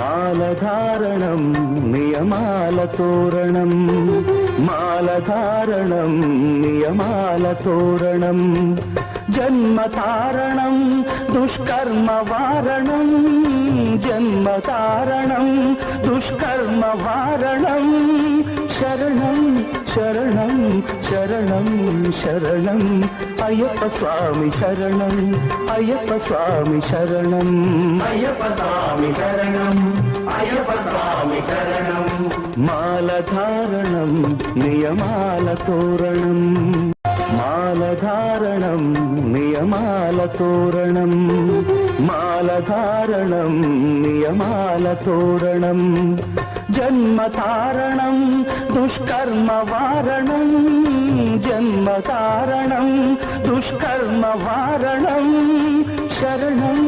మాలధారణం నియమాల తోరణం మాలధారణం నియమాల తోరణం జన్మతారణం దుష్కర్మ వారణం జన్మతారణం దుష్కర్మ వారణం శరణం శరణం శరణం శరణం అయ్యప్ప స్వామి శరణం అయ్యప్ప స్వామి శరణం అయ్యప్ప స్వామి శరణం అయ్యప్ప స్వామి శరణం మాలధారణం నియమాల తోరణం మాలధారణం నియమాల తోరణం మాలధారణం నియమాల తోరణం జన్మతారణం దుష్కర్మ వారణం జన్మతారణం దుష్కర్మ వారణం శరణం